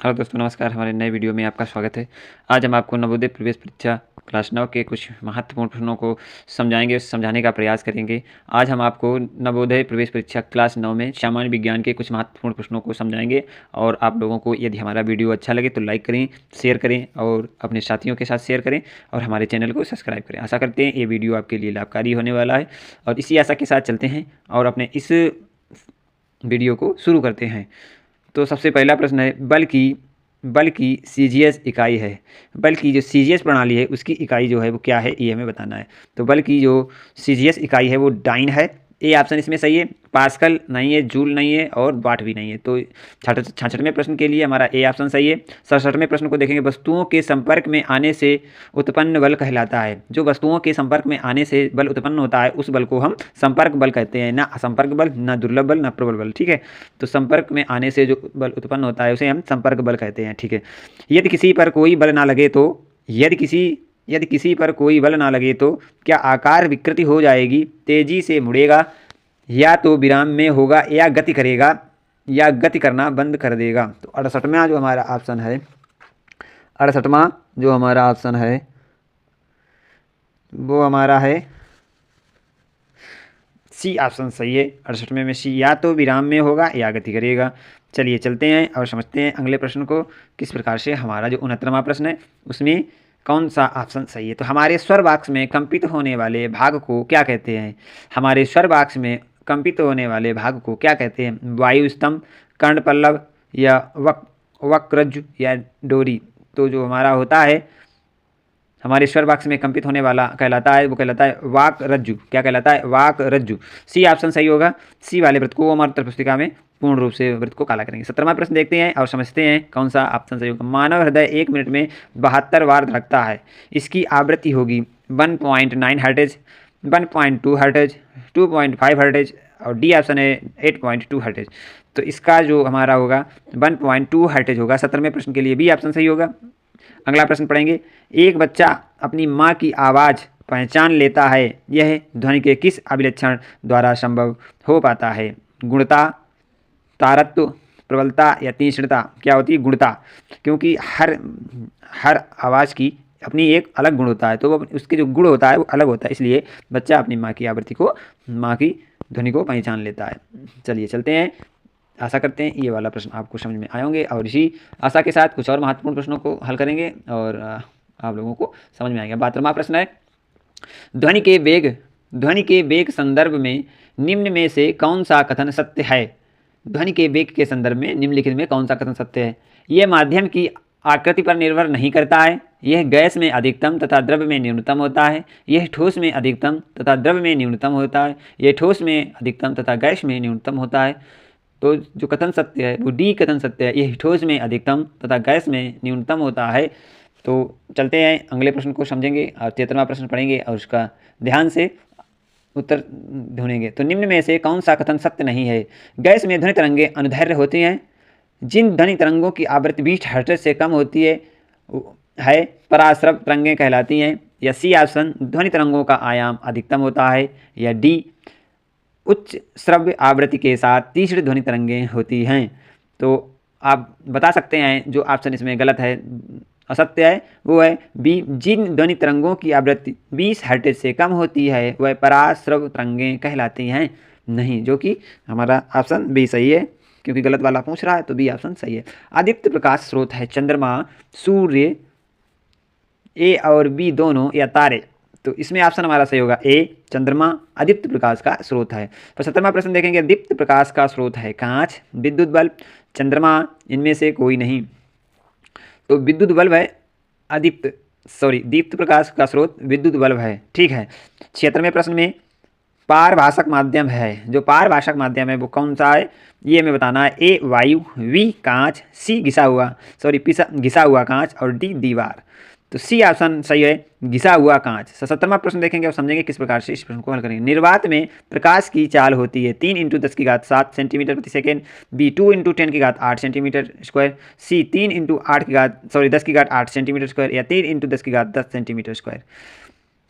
Hello दोस्तों, नमस्कार। हमारे नए वीडियो में आपका स्वागत है। आज हम आपको नवोदय प्रवेश परीक्षा क्लास 9 के कुछ महत्वपूर्ण प्रश्नों को समझाने का प्रयास करेंगे। आज हम आपको नवोदय प्रवेश परीक्षा क्लास 9 में सामान्य विज्ञान के कुछ महत्वपूर्ण प्रश्नों को समझाएंगे। और आप लोगों को यदि हमारा वीडियो अच्छा लगे तो लाइक करें, शेयर करें और अपने साथियों के साथ शेयर करें और हमारे चैनल को सब्सक्राइब करें। आशा करते हैं ये वीडियो आपके लिए लाभकारी होने वाला है और इसी आशा के साथ चलते हैं और अपने इस वीडियो को शुरू करते हैं। तो सबसे पहला प्रश्न है, बल की सीजीएस इकाई है। बल की जो सीजीएस प्रणाली है उसकी इकाई जो है वो क्या है, ये हमें बताना है। तो बल की जो सीजीएस इकाई है वो डाइन है। ए ऑप्शन इसमें सही है। पास्कल नहीं है, जूल नहीं है और वाट भी नहीं है। तो 66वें प्रश्न के लिए हमारा ए ऑप्शन सही है। 67वें प्रश्न को देखेंगे, वस्तुओं के संपर्क में आने से उत्पन्न बल कहलाता है। जो वस्तुओं के संपर्क में आने से बल उत्पन्न होता है उस बल को हम संपर्क बल कहते हैं, ना असंपर्क बल, ना दुर्लभ बल, ना प्रबल बल। ठीक है, तो संपर्क में आने से जो बल उत्पन्न होता है उसे हम संपर्क बल कहते हैं। ठीक है, यदि किसी पर कोई बल ना लगे तो यदि किसी पर कोई बल ना लगे तो क्या आकार विकृति हो जाएगी, तेजी से मुड़ेगा, या तो विराम में होगा, या गति करेगा, या गति करना बंद कर देगा। तो 68वां जो हमारा ऑप्शन है, 68वां जो हमारा ऑप्शन है वो हमारा है सी ऑप्शन सही है। 68वें में सी, या तो विराम में होगा या गति करेगा। चलिए चलते हैं और समझते हैं अगले प्रश्न को किस प्रकार से। हमारा जो 69वां प्रश्न है उसमें कौन सा ऑप्शन सही है। तो हमारे स्वर बॉक्स में कंपित होने वाले भाग को क्या कहते हैं। हमारे स्वर बॉक्स में कंपित होने वाले भाग को क्या कहते हैं। वायु स्तंभ, कर्ण पल्लव, या वक्रज, या डोरी। तो जो हमारा होता है हमारे स्वर बॉक्स में कंपित होने वाला कहलाता है वो कहलाता है वाक रज्जु। क्या कहलाता है, वाक रज्जु। सी ऑप्शन सही होगा। सी वाले वृत्त को हमारे उत्तर पुस्तिका में पूर्ण रूप से वृत्त को काला करेंगे। 17वां प्रश्न देखते हैं और समझते हैं कौन सा ऑप्शन सही होगा। मानव हृदय 1 मिनट में 72 बार धड़कता है। इसकी आवृत्ति होगी 1.9 हर्टेज, 1.2 हर्टेज, 2.5 हर्टेज और डी ऑप्शन है 8.2 हर्टेज। तो इसका जो हमारा होगा 1.2 हर्टेज होगा। 17वें प्रश्न के लिए बी ऑप्शन सही होगा। अगला प्रश्न पढ़ेंगे, एक बच्चा अपनी माँ की आवाज़ पहचान लेता है, यह ध्वनि के किस अभिलक्षण द्वारा संभव हो पाता है। गुणता, तारत्व, प्रबलता या तीक्ष्णता। क्या होती है, गुणता। क्योंकि हर आवाज़ की अपनी एक अलग गुण होता है, तो वो उसके जो गुण होता है वो अलग होता है, इसलिए बच्चा अपनी माँ की आवृत्ति को, माँ की ध्वनि को पहचान लेता है। चलिए चलते हैं। आशा करते हैं ये वाला प्रश्न आपको समझ में आए होंगे और इसी आशा के साथ कुछ और महत्वपूर्ण प्रश्नों को हल करेंगे और आप लोगों को समझ में आएगा। 72वां प्रश्न है, ध्वनि के वेग संदर्भ में निम्न में से कौन सा कथन सत्य है। ध्वनि के वेग के संदर्भ में निम्नलिखित में कौन सा कथन सत्य है। यह माध्यम की आकृति पर निर्भर नहीं करता है। यह गैस में अधिकतम तथा द्रव्य में न्यूनतम होता है। यह ठोस में अधिकतम तथा द्रव्य में न्यूनतम होता है। यह ठोस में अधिकतम तथा गैस में न्यूनतम होता है। तो जो कथन सत्य है वो डी कथन सत्य है। यह ठोस में अधिकतम तथा गैस में न्यूनतम होता है। तो चलते हैं अगले प्रश्न को समझेंगे और 73वां प्रश्न पढ़ेंगे और उसका ध्यान से उत्तर ढूंढेंगे। तो निम्न में से कौन सा कथन सत्य नहीं है। गैस में ध्वनि तरंगे अनुदैर्घ्य होती हैं। जिन ध्वनि तरंगों की आवृत्ति 20 हर्ट्ज से कम होती है पराश्रव तरंगें कहलाती हैं। या सी ऑप्शन, ध्वनि तरंगों का आयाम अधिकतम होता है। या डी, उच्च श्रव्य आवृत्ति के साथ तीव्र ध्वनि तरंगें होती हैं। तो आप बता सकते हैं जो ऑप्शन इसमें गलत है, असत्य है, वो है बी, जिन ध्वनि तरंगों की आवृत्ति 20 हर्ट्ज से कम होती है वह पराश्रव तरंगें कहलाती हैं। नहीं, जो कि हमारा ऑप्शन बी सही है, क्योंकि गलत वाला पूछ रहा है तो बी ऑप्शन सही है। आदित्य प्रकाश स्रोत है चंद्रमा, सूर्य, ए और बी दोनों, या तारे। तो इसमें ऑप्शन हमारा सही होगा ए, चंद्रमा आदित्य प्रकाश का स्रोत है। 75वां प्रश्न देखेंगे, दीप्त प्रकाश का स्रोत है कांच, विद्युत बल्ब, चंद्रमा, इनमें से कोई नहीं। तो विद्युत बल्ब है दीप्त प्रकाश का स्रोत विद्युत बल्ब है। ठीक है। 76वें प्रश्न में पारभाषक माध्यम है, जो पारभाषक माध्यम है वो कौन सा है, ये हमें बताना है। ए वायु, बी कांच, सी घिसा हुआ कांच और डी दीवार। तो सी ऑप्शन सही है, घिसा हुआ कांच। 77वां प्रश्न देखेंगे और समझेंगे किस प्रकार से इस प्रश्न को हल करेंगे। निर्वात में प्रकाश की चाल होती है 3 × 10⁷ सेंटीमीटर प्रति सेकेंड, बी 2 × 10⁸ सेंटीमीटर स्क्वायर, सी 3 × 10⁸ सेंटीमीटर स्क्वायर, या 3 × 10⁻10 सेंटीमीटर स्क्वायर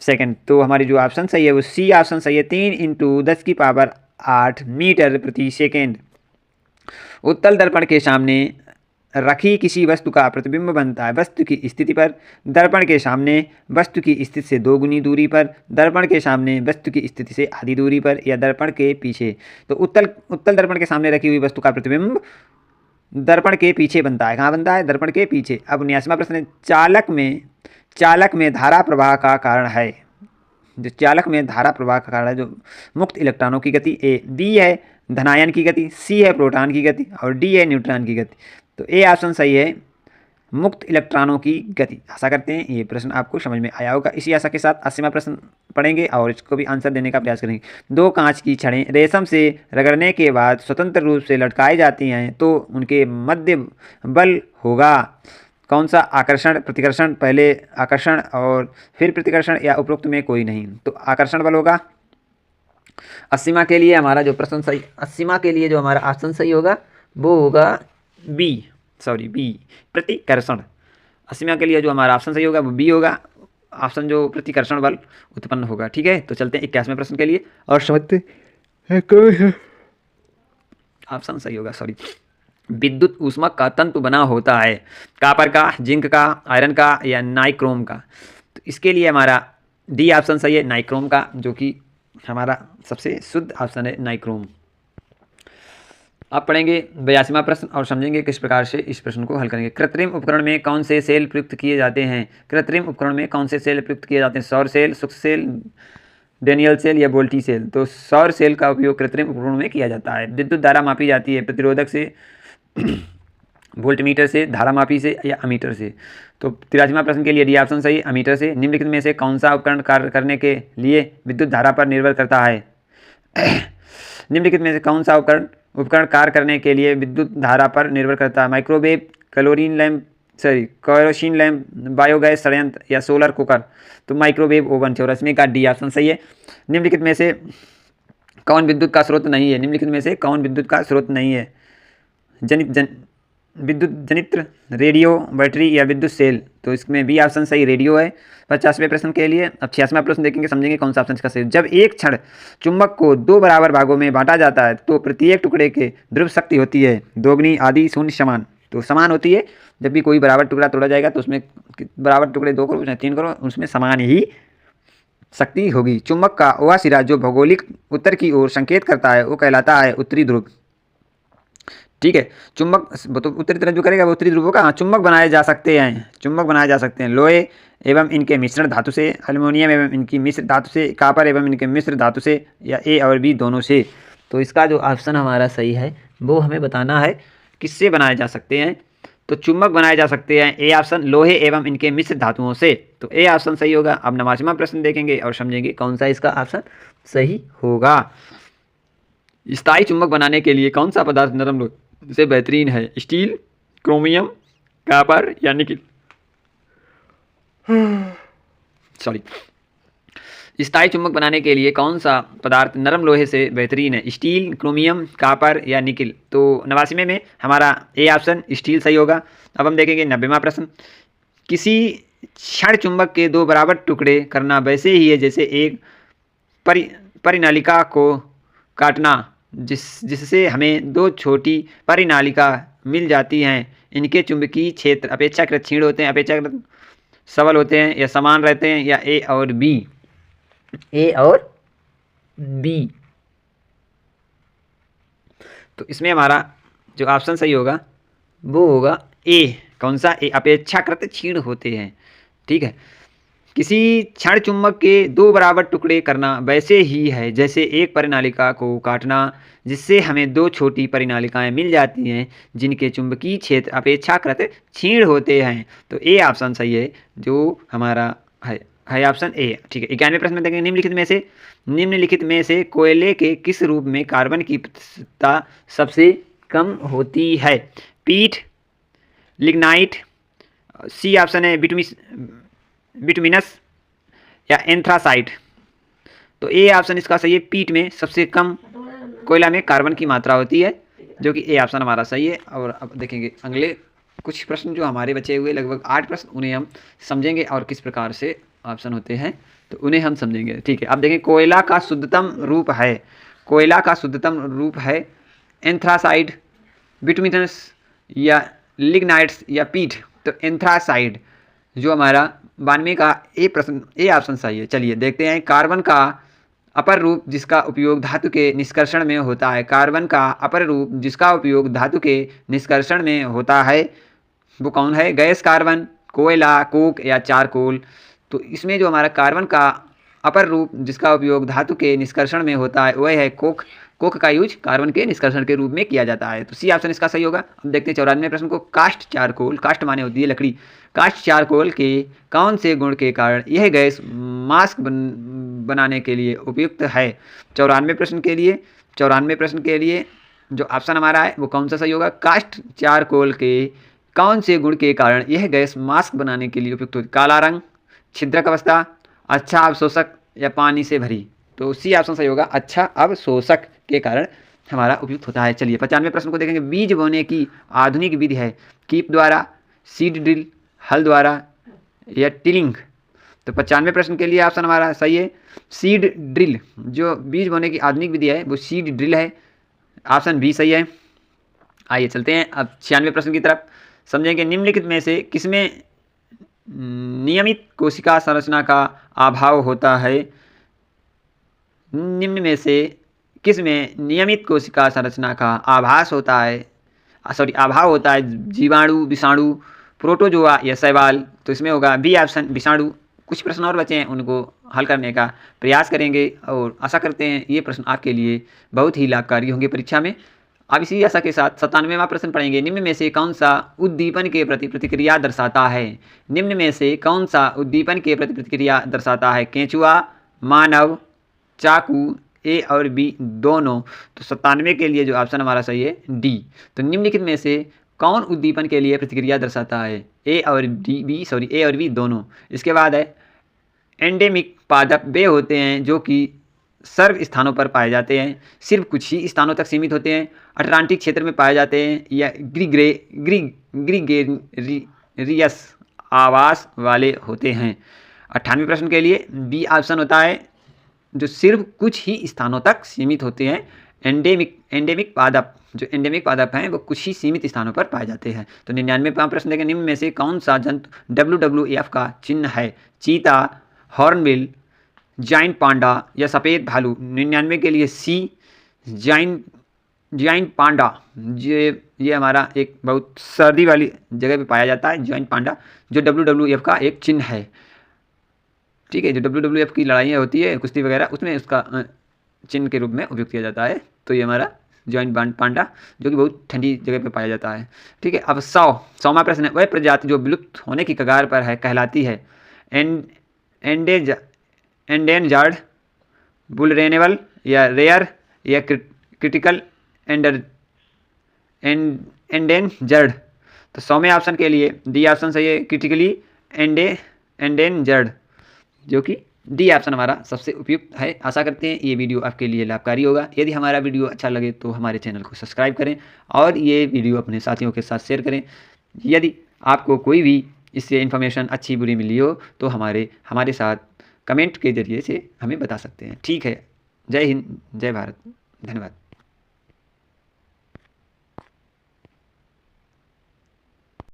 सेकेंड। तो हमारी जो ऑप्शन सही है वो सी ऑप्शन सही है, 3 × 10⁸ मीटर प्रति सेकेंड। उत्तल दर्पण के सामने रखी किसी वस्तु का प्रतिबिंब बनता है वस्तु की स्थिति पर, दर्पण के सामने वस्तु की स्थिति से 2 गुनी दूरी पर, दर्पण के सामने वस्तु की स्थिति से आधी दूरी पर, या दर्पण के पीछे। तो उत्तल दर्पण के सामने रखी हुई वस्तु का प्रतिबिंब दर्पण के पीछे बनता है। कहाँ बनता है? दर्पण के पीछे। अब 79वां प्रश्न है, चालक में धारा प्रवाह का कारण है। जो चालक में धारा प्रवाह का कारण है जो मुक्त इलेक्ट्रॉनों की गति, ए। बी है धनायन की गति, सी है प्रोटॉन की गति, और डी है न्यूट्रॉन की गति। तो ए ऑप्शन सही है, मुक्त इलेक्ट्रॉनों की गति। आशा करते हैं ये प्रश्न आपको समझ में आया होगा। इसी आशा के साथ 80वां प्रश्न पढ़ेंगे और इसको भी आंसर देने का प्रयास करेंगे। 2 कांच की छड़ें रेशम से रगड़ने के बाद स्वतंत्र रूप से लटकाई जाती हैं तो उनके मध्य बल होगा कौन सा? आकर्षण, प्रतिकर्षण, पहले आकर्षण और फिर प्रतिकर्षण, या उपरोक्त में कोई नहीं। तो आकर्षण बल होगा। 80वां के लिए हमारा जो प्रश्न सही, 80वां के लिए जो हमारा ऑप्शन सही होगा वो होगा बी, प्रतिकर्षण। 80वां के लिए जो हमारा ऑप्शन सही होगा वो बी होगा, ऑप्शन जो प्रतिकर्षण बल उत्पन्न होगा। ठीक है, तो चलते हैं 81वें प्रश्न के लिए और समझते हैं कौन ऑप्शन सही होगा। विद्युत ऊष्मक का तंतु बना होता है कॉपर का, जिंक का, आयरन का, या नाइक्रोम का। तो इसके लिए हमारा डी ऑप्शन सही है, नाइक्रोम का, जो कि हमारा सबसे शुद्ध ऑप्शन है, नाइक्रोम। अब पढ़ेंगे 82वां प्रश्न और समझेंगे किस प्रकार से इस प्रश्न को हल करेंगे। कृत्रिम उपकरण में कौन से सेल प्रयुक्त किए जाते हैं? कृत्रिम उपकरण में कौन से सेल प्रयुक्त किए जाते हैं? सौर सेल, सूक्ष्म सेल, डेनियल सेल, या वोल्टी सेल। तो सौर सेल का उपयोग कृत्रिम उपकरणों में किया जाता है। विद्युत धारा मापी जाती है प्रतिरोधक से, वोल्टमीटर से, धारा मापी से, या अमीटर से। तो 83वां प्रश्न के लिए डी ऑप्शन सही, अमीटर से। निम्नलिखित में से कौन सा उपकरण कार्य करने के लिए विद्युत धारा पर निर्भर करता है? निम्नलिखित में से कौन सा उपकरण कार्य करने के लिए विद्युत धारा पर निर्भर करता है? माइक्रोवेव, केरोसिन लैंप, बायोगैस संयंत्र, या सोलर कुकर। तो माइक्रोवेव ओवन। 84वें का डी ऑप्शन सही है। निम्नलिखित में से कौन विद्युत का स्रोत नहीं है? निम्नलिखित में से कौन विद्युत का स्रोत नहीं है? विद्युत जनित्र, रेडियो, बैटरी, या विद्युत सेल। तो इसमें बी ऑप्शन सही, रेडियो है। 50वें प्रश्न के लिए अब 86वां प्रश्न देखेंगे, समझेंगे कौन सा ऑप्शन इसका सही। जब एक क्षण चुंबक को 2 बराबर भागों में बांटा जाता है तो प्रत्येक टुकड़े के ध्रुव शक्ति होती है दोगुनी, आधी, शून्य, समान। तो समान होती है। जब भी कोई बराबर टुकड़ा तोड़ा जाएगा तो उसमें बराबर टुकड़े 2 करो चाहे 3 करो, उसमें समान ही शक्ति होगी। चुंबक का वह सिरा जो भौगोलिक उत्तर की ओर संकेत करता है वो कहलाता है उत्तरी ध्रुव। ठीक है, चुंबक तो उत्तरी तरफ जो करेगा वो उत्तरी ध्रुव का। चुंबक बनाए जा सकते हैं लोहे एवं इनके मिश्रण धातु से, एल्युमिनियम एवं इनकी मिश्र धातु से, कॉपर एवं इनके मिश्र धातु से, या ए और बी दोनों से। तो इसका जो ऑप्शन हमारा सही है वो हमें बताना है किससे बनाए जा सकते हैं। तो चुंबक बनाए जा सकते हैं, ए ऑप्शन, लोहे एवं इनके मिश्र धातुओं से। तो ए ऑप्शन सही होगा। अब 89वां प्रश्न देखेंगे और समझेंगे कौन सा इसका ऑप्शन सही होगा। स्थायी चुंबक बनाने के लिए कौन सा पदार्थ नरम लोहे से बेहतरीन है? स्टील, क्रोमियम, कॉपर, या निकिल। स्थायी चुंबक बनाने के लिए कौन सा पदार्थ नरम लोहे से बेहतरीन है? स्टील, क्रोमियम, कॉपर, या निकिल। तो 89वें में हमारा ए ऑप्शन स्टील सही होगा। अब हम देखेंगे 90वां प्रश्न। किसी क्षण चुंबक के 2 बराबर टुकड़े करना वैसे ही है जैसे एक परिनालिका को काटना, जिससे हमें 2 छोटी परिनालिका मिल जाती हैं। इनके चुंबकीय क्षेत्र अपेक्षाकृत क्षीण होते हैं, अपेक्षाकृत सबल होते हैं, या समान रहते हैं, या ए और बी। तो इसमें हमारा जो ऑप्शन सही होगा वो होगा ए। कौन सा? ए, अपेक्षाकृत क्षीण होते हैं। ठीक है, किसी क्षण चुंबक के 2 बराबर टुकड़े करना वैसे ही है जैसे एक परिनालिका को काटना, जिससे हमें 2 छोटी परिनालिकाएं मिल जाती हैं जिनके चुंबकीय क्षेत्र अपेक्षाकृत क्षीण होते हैं। तो ए ऑप्शन सही है, जो हमारा है ऑप्शन ए। ठीक है, 91वें प्रश्न में देखेंगे। निम्नलिखित में से कोयले के किस रूप में कार्बन की प्रतिशतता सबसे कम होती है? पीट, लिग्नाइट, सी ऑप्शन है बिटुमिनस, या एंथ्रासाइट। तो ए ऑप्शन इसका सही है, पीट में सबसे कम कोयला में कार्बन की मात्रा होती है, जो कि ए ऑप्शन हमारा सही है। और अब देखेंगे अगले कुछ प्रश्न जो हमारे बचे हुए लगभग 8 प्रश्न, उन्हें हम समझेंगे और किस प्रकार से ऑप्शन होते हैं तो उन्हें हम समझेंगे। ठीक है, अब देखें कोयला का शुद्धतम रूप है एंथ्रासाइट, बिटुमिनस, या लिग्नाइट्स या पीट, तो एंथ्रासाइड जो हमारा 92 का ए प्रश्न, ए ऑप्शन सही है। चलिए देखते हैं कार्बन का अपर रूप जिसका उपयोग धातु के निष्कर्षण में होता है। कार्बन का अपर रूप जिसका उपयोग धातु के निष्कर्षण में होता है वो कौन है? गैस कार्बन, कोयला, कोक या चारकोल। तो इसमें जो हमारा कार्बन का अपर रूप जिसका उपयोग धातु के निष्कर्षण में होता है वह है कोक। कोक का यूज कार्बन के निष्कर्षण के रूप में किया जाता है। तो सी ऑप्शन इसका सही होगा। अब देखते हैं 94वें प्रश्न को। कास्ट चारकोल, कास्ट माने होती है लकड़ी, कास्ट चारकोल के कौन से गुण के कारण यह गैस मास्क बनाने के लिए उपयुक्त है? 94वें प्रश्न के लिए, 94वें प्रश्न के लिए जो ऑप्शन हमारा है वो कौन सा सही होगा? कास्ट चारकोल के कौन से गुण के कारण यह गैस मास्क बनाने के लिए उपयुक्त होती है? काला रंग, छिद्रक अवस्था, अच्छा अवशोषक या पानी से भरी। तो सी ऑप्शन सही होगा, अच्छा अवशोषक के कारण हमारा उपयुक्त होता है। चलिए 95वें प्रश्न को देखेंगे। बीज बोने की आधुनिक विधि है कीप द्वारा, सीड ड्रिल, हल द्वारा या टिलिंग। तो 95वें प्रश्न के लिए ऑप्शन हमारा सही है सीड ड्रिल। जो बीज बोने की आधुनिक विधि है वो सीड ड्रिल है, ऑप्शन बी सही है। आइए चलते हैं अब 96वें प्रश्न की तरफ। समझेंगे निम्नलिखित में से किसमें नियमित कोशिका संरचना का अभाव होता है? निम्न में से किसमें नियमित कोशिका संरचना का आभास होता है, अभाव होता है? जीवाणु, विषाणु, प्रोटोजोआ या शैवाल। तो इसमें होगा बी ऑप्शन विषाणु। कुछ प्रश्न और बचे हैं उनको हल करने का प्रयास करेंगे और आशा करते हैं ये प्रश्न आपके लिए बहुत ही लाभकारी होंगे परीक्षा में। अब इसी आशा के साथ 97वां प्रश्न पढ़ेंगे। निम्न में से कौन सा उद्दीपन के प्रति प्रतिक्रिया दर्शाता है? निम्न में से कौन सा उद्दीपन के प्रति प्रतिक्रिया दर्शाता है? केंचुआ, मानव, चाकू, ए और बी दोनों। तो 97 के लिए जो ऑप्शन हमारा सही है डी। तो निम्नलिखित में से कौन उद्दीपन के लिए प्रतिक्रिया दर्शाता है? ए और बी दोनों। इसके बाद है एंडेमिक पादप वे होते हैं जो कि सर्व स्थानों पर पाए जाते हैं, सिर्फ कुछ ही स्थानों तक सीमित होते हैं, अटलांटिक क्षेत्र में पाए जाते हैं या ग्रीगेरियस आवास वाले होते हैं। 98वें प्रश्न के लिए बी ऑप्शन होता है जो सिर्फ कुछ ही स्थानों तक सीमित होते हैं। एंडेमिक पादप, जो एंडेमिक पादप हैं वो कुछ ही सीमित स्थानों पर पाए जाते हैं। तो 99वां प्रश्न देखें। निम्न में से कौन सा जंतु WWF का चिन्ह है? चीता, हॉर्नबिल, जाइंट पांडा या सफ़ेद भालू। 99 के लिए सी जाइंट पांडा। ये हमारा एक बहुत सर्दी वाली जगह पे पाया जाता है जाइंट पांडा, जो WWF का एक चिन्ह है। ठीक है, जो WWF की लड़ाइयाँ होती है कुश्ती वगैरह उसमें उसका चिन्ह के रूप में उपयोग किया जाता है। तो ये हमारा जाइंट पांडा जो कि बहुत ठंडी जगह पे पाया जाता है। ठीक है, अब 100वां प्रश्न है। वह प्रजाति जो विलुप्त होने की कगार पर है कहलाती है? एंडेंजर्ड, वुलरेनेबल या रेयर या क्रिटिकल एंडेंजर्ड। तो 100वें ऑप्शन के लिए डी ऑप्शन सही है, क्रिटिकली एंडेंजर्ड, जो कि डी ऑप्शन हमारा सबसे उपयुक्त है। आशा करते हैं ये वीडियो आपके लिए लाभकारी होगा। यदि हमारा वीडियो अच्छा लगे तो हमारे चैनल को सब्सक्राइब करें और ये वीडियो अपने साथियों के साथ शेयर करें। यदि आपको कोई भी इससे इन्फॉर्मेशन अच्छी बुरी मिली हो तो हमारे साथ कमेंट के जरिए से हमें बता सकते हैं। ठीक है, जय हिंद, जय भारत, धन्यवाद।